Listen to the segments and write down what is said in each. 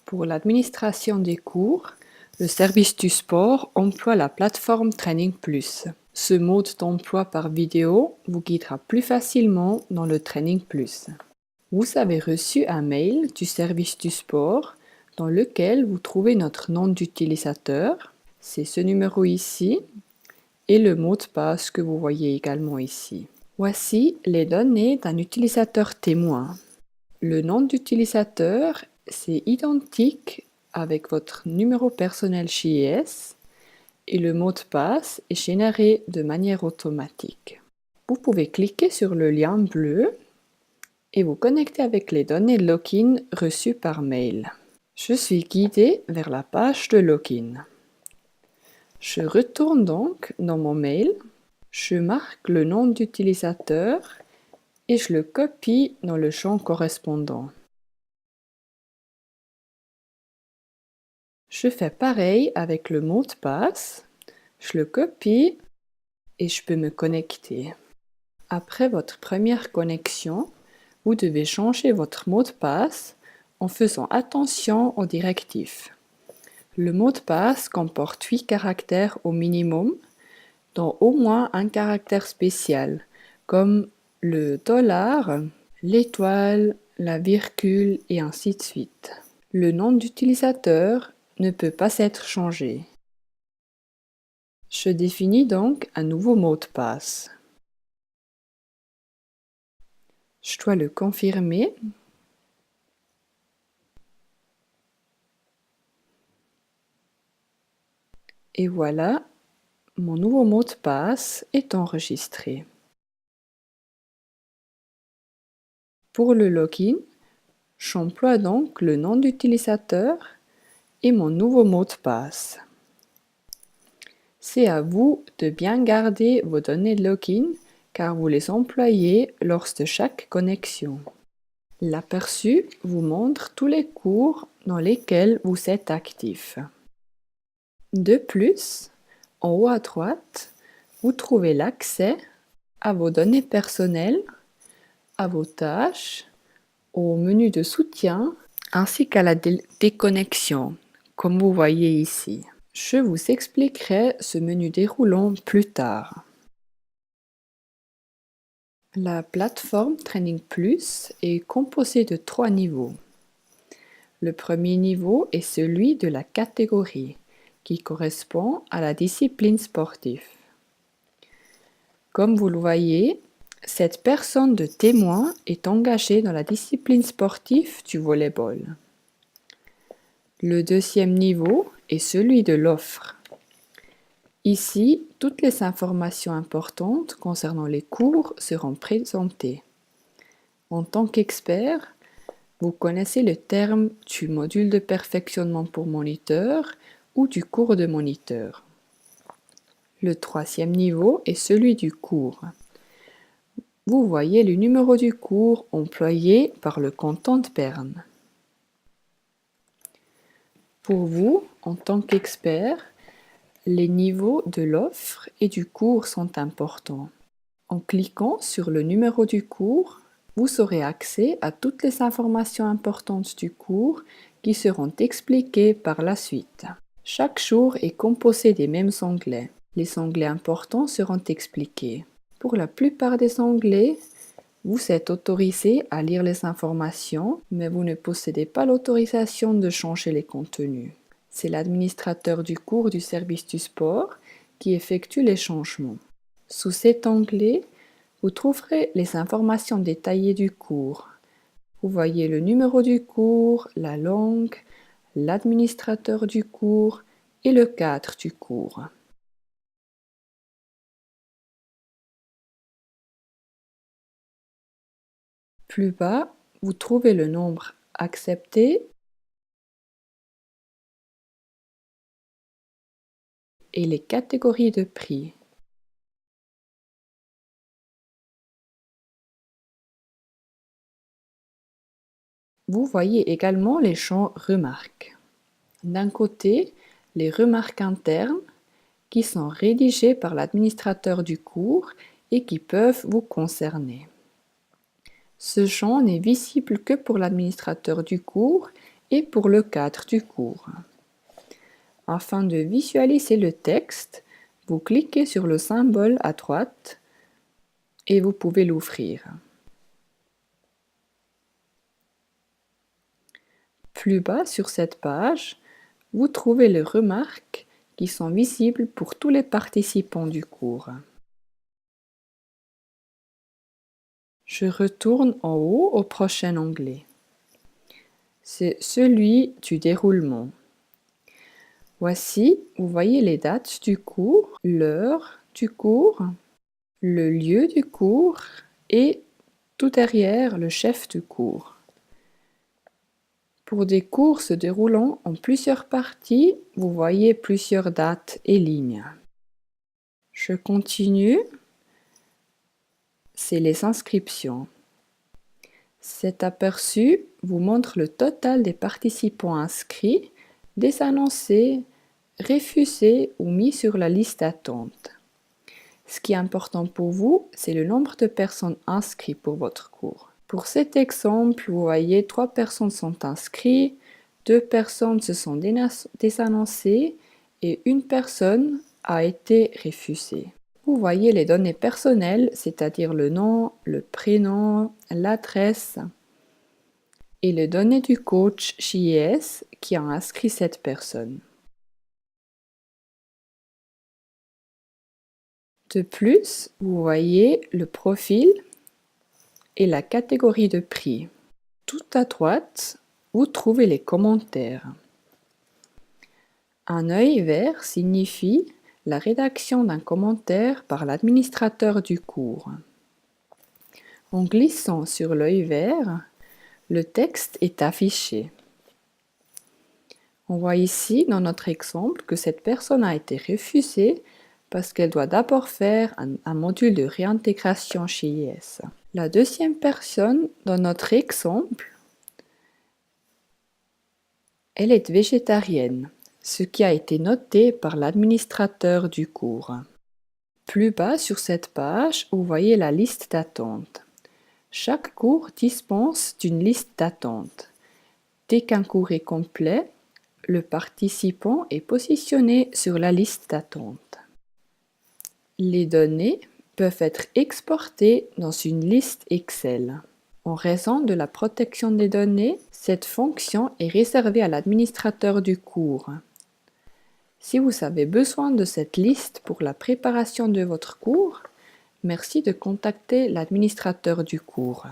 Pour l'administration des cours, le service du sport emploie la plateforme Training Plus. Ce mode d'emploi par vidéo vous guidera plus facilement dans le Training Plus. Vous avez reçu un mail du service du sport dans lequel vous trouvez notre nom d'utilisateur, c'est ce numéro ici, et le mot de passe que vous voyez également ici. Voici les données d'un utilisateur témoin. Le nom d'utilisateur, c'est identique avec votre numéro personnel JS et le mot de passe est généré de manière automatique. Vous pouvez cliquer sur le lien bleu et vous connecter avec les données login reçues par mail. Je suis guidée vers la page de login. Je retourne donc dans mon mail, je marque le nom d'utilisateur et je le copie dans le champ correspondant. Je fais pareil avec le mot de passe, je le copie et je peux me connecter. Après votre première connexion, vous devez changer votre mot de passe en faisant attention aux directives. Le mot de passe comporte 8 caractères au minimum, dont au moins un caractère spécial, comme le dollar, l'étoile, la virgule et ainsi de suite. Le nom d'utilisateur ne peut pas être changé. Je définis donc un nouveau mot de passe. Je dois le confirmer. Et voilà, mon nouveau mot de passe est enregistré. Pour le login, j'emploie donc le nom d'utilisateur et mon nouveau mot de passe. C'est à vous de bien garder vos données de login car vous les employez lors de chaque connexion. L'aperçu vous montre tous les cours dans lesquels vous êtes actif. De plus, en haut à droite, vous trouvez l'accès à vos données personnelles, à vos tâches, au menu de soutien ainsi qu'à la déconnexion, comme vous voyez ici. Je vous expliquerai ce menu déroulant plus tard. La plateforme Training Plus est composée de 3 niveaux. Le premier niveau est celui de la catégorie, qui correspond à la discipline sportive. Comme vous le voyez, cette personne de témoin est engagée dans la discipline sportive du volleyball. Le deuxième niveau est celui de l'offre. Ici, toutes les informations importantes concernant les cours seront présentées. En tant qu'expert, vous connaissez le terme du module de perfectionnement pour moniteur ou du cours de moniteur. Le troisième niveau est celui du cours. Vous voyez le numéro du cours employé par le canton de Berne. Pour vous, en tant qu'expert, les niveaux de l'offre et du cours sont importants. En cliquant sur le numéro du cours, vous aurez accès à toutes les informations importantes du cours qui seront expliquées par la suite. Chaque jour est composé des mêmes onglets. Les onglets importants seront expliqués. Pour la plupart des onglets, vous êtes autorisé à lire les informations, mais vous ne possédez pas l'autorisation de changer les contenus. C'est l'administrateur du cours du service du sport qui effectue les changements. Sous cet onglet, vous trouverez les informations détaillées du cours. Vous voyez le numéro du cours, la langue, l'administrateur du cours et le cadre du cours. Plus bas, vous trouvez le nombre accepté et les catégories de prix. Vous voyez également les champs remarques. D'un côté, les remarques internes qui sont rédigées par l'administrateur du cours et qui peuvent vous concerner. Ce champ n'est visible que pour l'administrateur du cours et pour le cadre du cours. Afin de visualiser le texte, vous cliquez sur le symbole à droite et vous pouvez l'ouvrir. Plus bas sur cette page, vous trouvez les remarques qui sont visibles pour tous les participants du cours. Je retourne en haut au prochain onglet. C'est celui du déroulement. Voici, vous voyez les dates du cours, l'heure du cours, le lieu du cours et tout derrière le chef du cours. Pour des cours se déroulant en plusieurs parties, vous voyez plusieurs dates et lignes. Je continue. C'est les inscriptions. Cet aperçu vous montre le total des participants inscrits, désannoncés, refusés ou mis sur la liste d'attente. Ce qui est important pour vous, c'est le nombre de personnes inscrites pour votre cours. Pour cet exemple, vous voyez 3 personnes sont inscrites, 2 personnes se sont désannoncées et une personne a été refusée. Vous voyez les données personnelles, c'est-à-dire le nom, le prénom, l'adresse et les données du coach JS qui a inscrit cette personne. De plus, vous voyez le profil et la catégorie de prix. Tout à droite, vous trouvez les commentaires. Un œil vert signifie la rédaction d'un commentaire par l'administrateur du cours. En glissant sur l'œil vert, le texte est affiché. On voit ici dans notre exemple que cette personne a été refusée parce qu'elle doit d'abord faire un module de réintégration chez IS. La deuxième personne dans notre exemple, elle est végétarienne, ce qui a été noté par l'administrateur du cours. Plus bas sur cette page, vous voyez la liste d'attente. Chaque cours dispense d'une liste d'attente. Dès qu'un cours est complet, le participant est positionné sur la liste d'attente. Les données peuvent être exportées dans une liste Excel. En raison de la protection des données, cette fonction est réservée à l'administrateur du cours. Si vous avez besoin de cette liste pour la préparation de votre cours, merci de contacter l'administrateur du cours.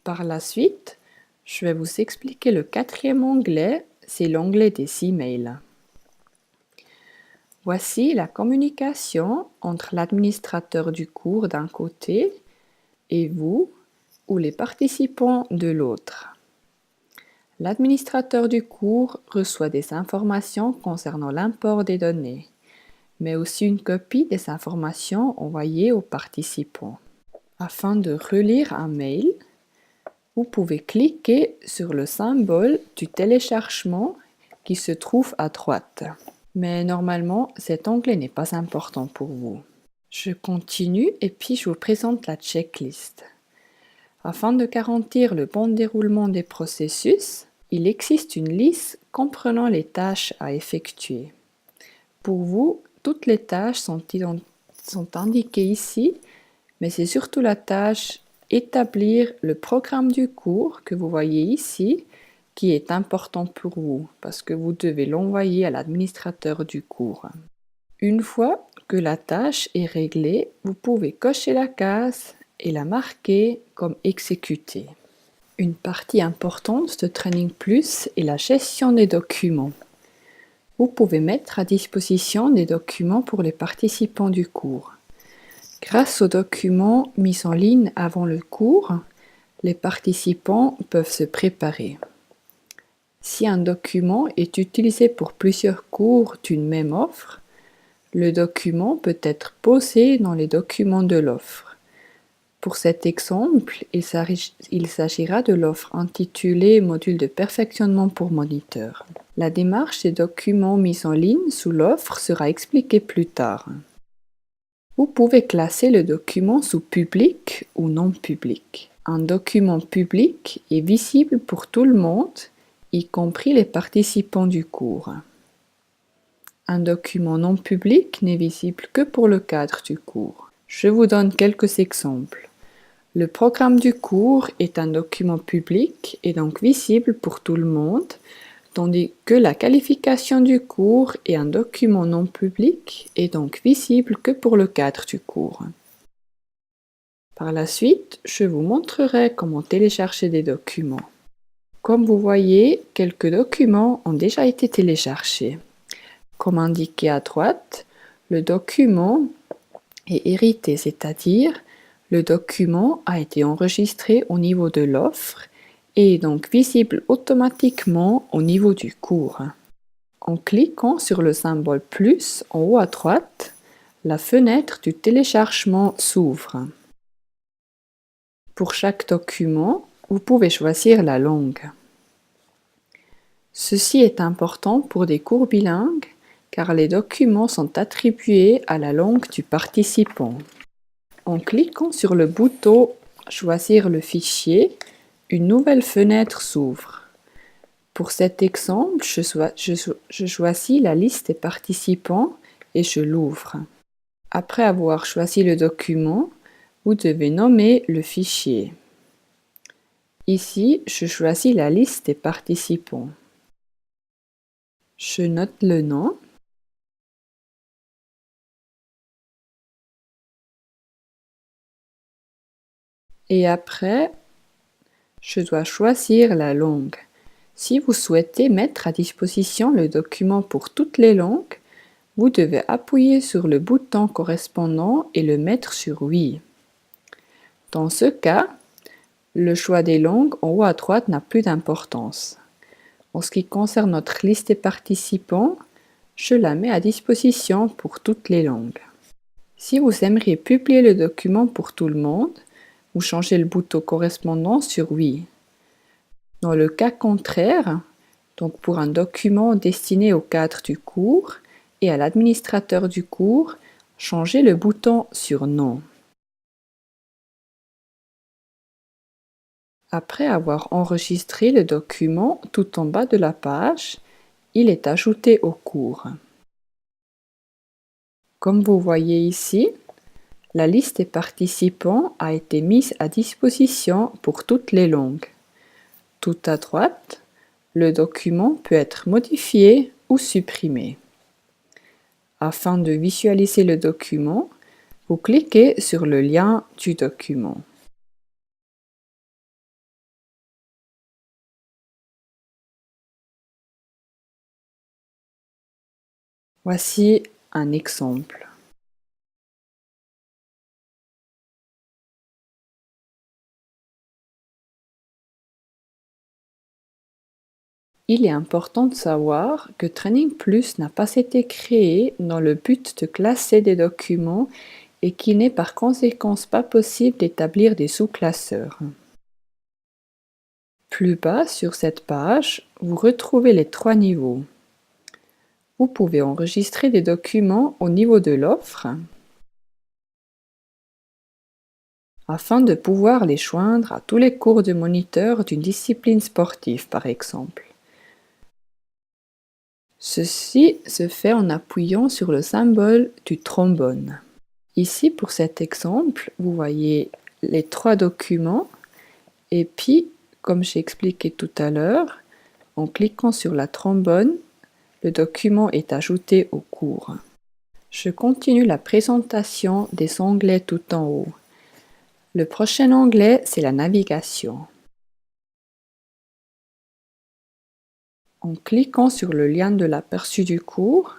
Par la suite, je vais vous expliquer le 4e onglet, c'est l'onglet des emails. Voici la communication entre l'administrateur du cours d'un côté et vous ou les participants de l'autre. L'administrateur du cours reçoit des informations concernant l'import des données, mais aussi une copie des informations envoyées aux participants. Afin de relire un mail, vous pouvez cliquer sur le symbole du téléchargement qui se trouve à droite. Mais normalement, cet onglet n'est pas important pour vous. Je continue et puis je vous présente la checklist. Afin de garantir le bon déroulement des processus, il existe une liste comprenant les tâches à effectuer. Pour vous, toutes les tâches sont indiquées ici, mais c'est surtout la tâche établir le programme du cours que vous voyez ici qui est important pour vous parce que vous devez l'envoyer à l'administrateur du cours. Une fois que la tâche est réglée, vous pouvez cocher la case et la marquer comme exécutée. Une partie importante de Training Plus est la gestion des documents. Vous pouvez mettre à disposition des documents pour les participants du cours. Grâce aux documents mis en ligne avant le cours, les participants peuvent se préparer. Si un document est utilisé pour plusieurs cours d'une même offre, le document peut être posé dans les documents de l'offre. Pour cet exemple, il s'agira de l'offre intitulée Module de perfectionnement pour moniteur. La démarche des documents mis en ligne sous l'offre sera expliquée plus tard. Vous pouvez classer le document sous public ou non public. Un document public est visible pour tout le monde y compris les participants du cours. Un document non public n'est visible que pour le cadre du cours. Je vous donne quelques exemples. Le programme du cours est un document public et donc visible pour tout le monde, tandis que la qualification du cours est un document non public et donc visible que pour le cadre du cours. Par la suite, je vous montrerai comment télécharger des documents. Comme vous voyez, quelques documents ont déjà été téléchargés. Comme indiqué à droite, le document est hérité, c'est-à-dire le document a été enregistré au niveau de l'offre et est donc visible automatiquement au niveau du cours. En cliquant sur le symbole plus en haut à droite, la fenêtre du téléchargement s'ouvre. Pour chaque document, vous pouvez choisir la langue. Ceci est important pour des cours bilingues car les documents sont attribués à la langue du participant. En cliquant sur le bouton « Choisir le fichier », une nouvelle fenêtre s'ouvre. Pour cet exemple, je choisis la liste des participants et je l'ouvre. Après avoir choisi le document, vous devez nommer le fichier. Ici, je choisis la liste des participants. Je note le nom. Et après, je dois choisir la langue. Si vous souhaitez mettre à disposition le document pour toutes les langues, vous devez appuyer sur le bouton correspondant et le mettre sur Oui. Dans ce cas, le choix des langues en haut à droite n'a plus d'importance. En ce qui concerne notre liste des participants, je la mets à disposition pour toutes les langues. Si vous aimeriez publier le document pour tout le monde, vous changez le bouton correspondant sur Oui. Dans le cas contraire, donc pour un document destiné au cadre du cours et à l'administrateur du cours, changez le bouton sur Non. Après avoir enregistré le document tout en bas de la page, il est ajouté au cours. Comme vous voyez ici, la liste des participants a été mise à disposition pour toutes les langues. Tout à droite, le document peut être modifié ou supprimé. Afin de visualiser le document, vous cliquez sur le lien du document. Voici un exemple. Il est important de savoir que Training Plus n'a pas été créé dans le but de classer des documents et qu'il n'est par conséquent pas possible d'établir des sous-classeurs. Plus bas sur cette page, vous retrouvez les 3 niveaux. Vous pouvez enregistrer des documents au niveau de l'offre afin de pouvoir les joindre à tous les cours de moniteur d'une discipline sportive par exemple. Ceci se fait en appuyant sur le symbole du trombone. Ici, pour cet exemple, vous voyez les 3 documents et puis, comme j'ai expliqué tout à l'heure, en cliquant sur la trombone, le document est ajouté au cours. Je continue la présentation des onglets tout en haut. Le prochain onglet, c'est la navigation. En cliquant sur le lien de l'aperçu du cours,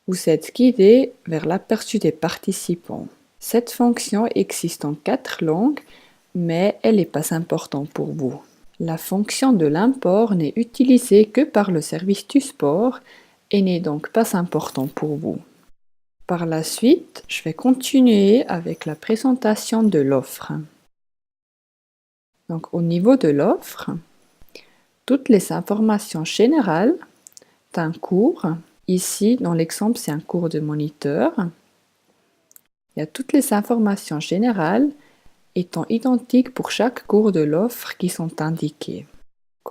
vous êtes guidé vers l'aperçu des participants. Cette fonction existe en 4 langues, mais elle n'est pas importante pour vous. La fonction de l'import n'est utilisée que par le service du sport et n'est donc pas importante pour vous. Par la suite, je vais continuer avec la présentation de l'offre. Donc, au niveau de l'offre, toutes les informations générales d'un cours, ici dans l'exemple c'est un cours de moniteur, il y a toutes les informations générales étant identiques pour chaque cours de l'offre qui sont indiquées.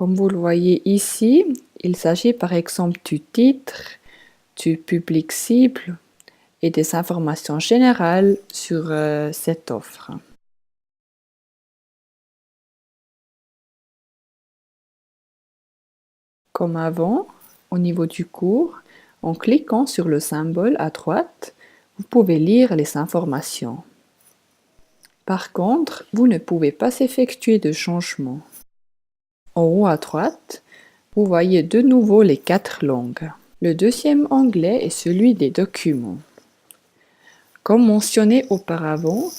Comme vous le voyez ici, il s'agit par exemple du titre, du public cible et des informations générales sur cette offre. Comme avant, au niveau du cours, en cliquant sur le symbole à droite, vous pouvez lire les informations. Par contre, vous ne pouvez pas effectuer de changement. En haut à droite, vous voyez de nouveau les 4 langues. Le deuxième onglet est celui des documents. Comme mentionné auparavant,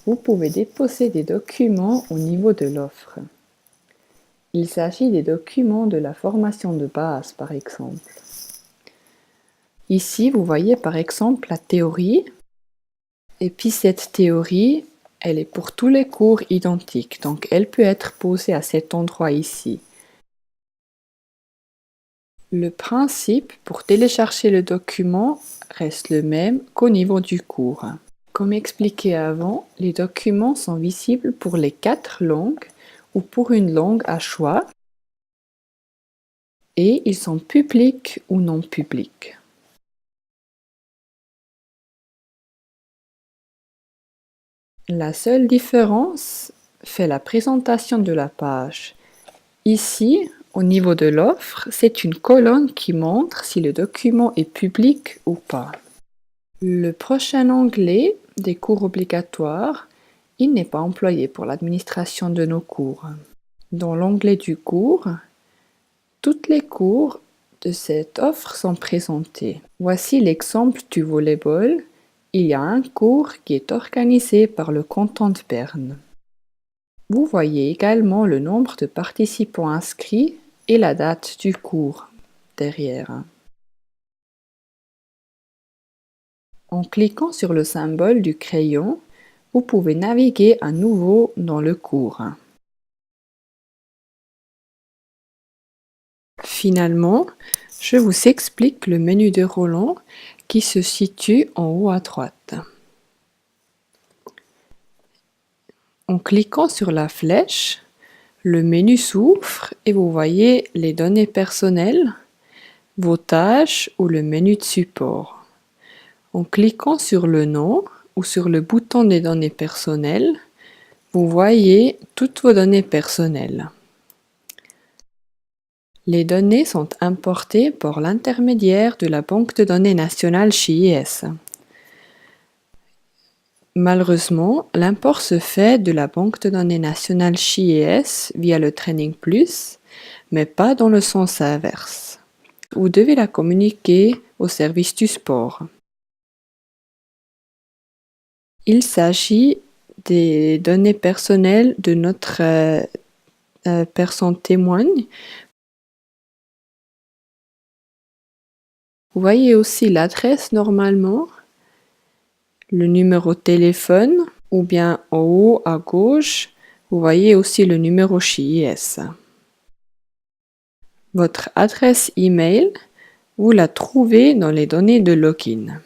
vous pouvez déposer des documents au niveau de l'offre. Il s'agit des documents de la formation de base, par exemple. Ici, vous voyez par exemple la théorie. Et puis cette théorie, elle est pour tous les cours identiques, donc elle peut être posée à cet endroit ici. Le principe pour télécharger le document reste le même qu'au niveau du cours. Comme expliqué avant, les documents sont visibles pour les 4 langues ou pour une langue à choix et ils sont publics ou non publics. La seule différence fait la présentation de la page. Ici, au niveau de l'offre, c'est une colonne qui montre si le document est public ou pas. Le prochain onglet des cours obligatoires, il n'est pas employé pour l'administration de nos cours. Dans l'onglet du cours, toutes les cours de cette offre sont présentés. Voici l'exemple du volleyball. Il y a un cours qui est organisé par le canton de Berne. Vous voyez également le nombre de participants inscrits et la date du cours derrière. En cliquant sur le symbole du crayon, vous pouvez naviguer à nouveau dans le cours. Finalement, je vous explique le menu déroulant qui se situe en haut à droite. En cliquant sur la flèche, le menu s'ouvre et vous voyez les données personnelles, vos tâches ou le menu de support. En cliquant sur le nom ou sur le bouton des données personnelles, vous voyez toutes vos données personnelles. Les données sont importées par l'intermédiaire de la banque de données nationale JIS. Malheureusement, l'import se fait de la banque de données nationale JIS via le Training Plus, mais pas dans le sens inverse. Vous devez la communiquer au service du sport. Il s'agit des données personnelles de notre personne témoigne. Vous voyez aussi l'adresse normalement, le numéro de téléphone ou bien en haut à gauche, vous voyez aussi le numéro JIS. Votre adresse email, vous la trouvez dans les données de login.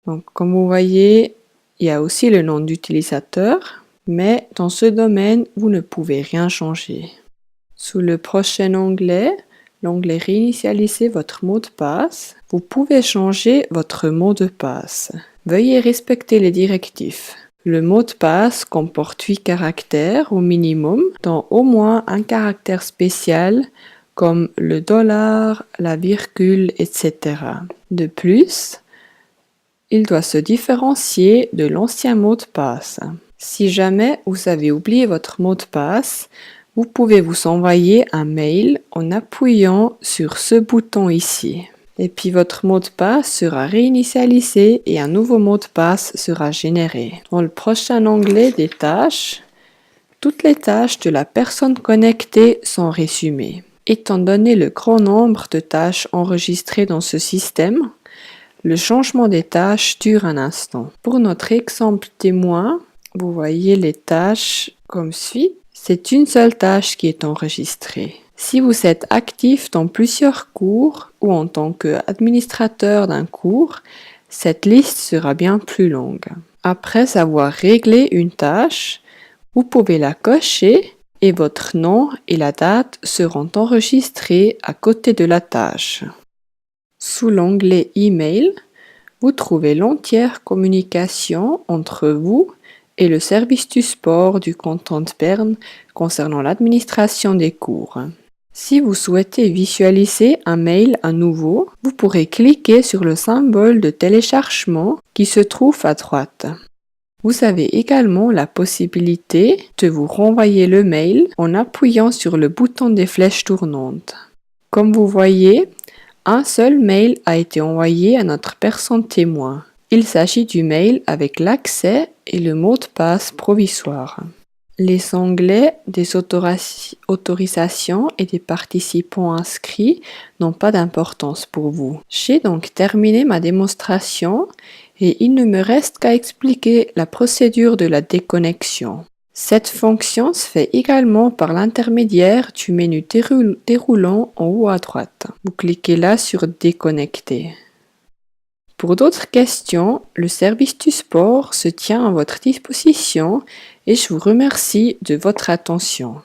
Donc, comme vous voyez, il y a aussi le nom d'utilisateur, mais dans ce domaine, vous ne pouvez rien changer. Sous le prochain onglet, l'onglet Réinitialiser votre mot de passe, vous pouvez changer votre mot de passe. Veuillez respecter les directives. Le mot de passe comporte 8 caractères au minimum, dont au moins un caractère spécial comme le dollar, la virgule, etc. De plus, il doit se différencier de l'ancien mot de passe. Si jamais vous avez oublié votre mot de passe, vous pouvez vous envoyer un mail en appuyant sur ce bouton ici. Et puis votre mot de passe sera réinitialisé et un nouveau mot de passe sera généré. Dans le prochain onglet des tâches, toutes les tâches de la personne connectée sont résumées. Étant donné le grand nombre de tâches enregistrées dans ce système, le changement des tâches dure un instant. Pour notre exemple témoin, vous voyez les tâches comme suit. C'est une seule tâche qui est enregistrée. Si vous êtes actif dans plusieurs cours ou en tant qu'administrateur d'un cours, cette liste sera bien plus longue. Après avoir réglé une tâche, vous pouvez la cocher et votre nom et la date seront enregistrés à côté de la tâche. Sous l'onglet Email, vous trouvez l'entière communication entre vous et le service du sport du canton de Berne concernant l'administration des cours. Si vous souhaitez visualiser un mail à nouveau, vous pourrez cliquer sur le symbole de téléchargement qui se trouve à droite. Vous avez également la possibilité de vous renvoyer le mail en appuyant sur le bouton des flèches tournantes. Comme vous voyez, un seul mail a été envoyé à notre personne témoin. Il s'agit du mail avec l'accès et le mot de passe provisoire. Les onglets des autorisations et des participants inscrits n'ont pas d'importance pour vous. J'ai donc terminé ma démonstration et il ne me reste qu'à expliquer la procédure de la déconnexion. Cette fonction se fait également par l'intermédiaire du menu déroulant en haut à droite. Vous cliquez là sur Déconnecter. Pour d'autres questions, le service du sport se tient à votre disposition et je vous remercie de votre attention.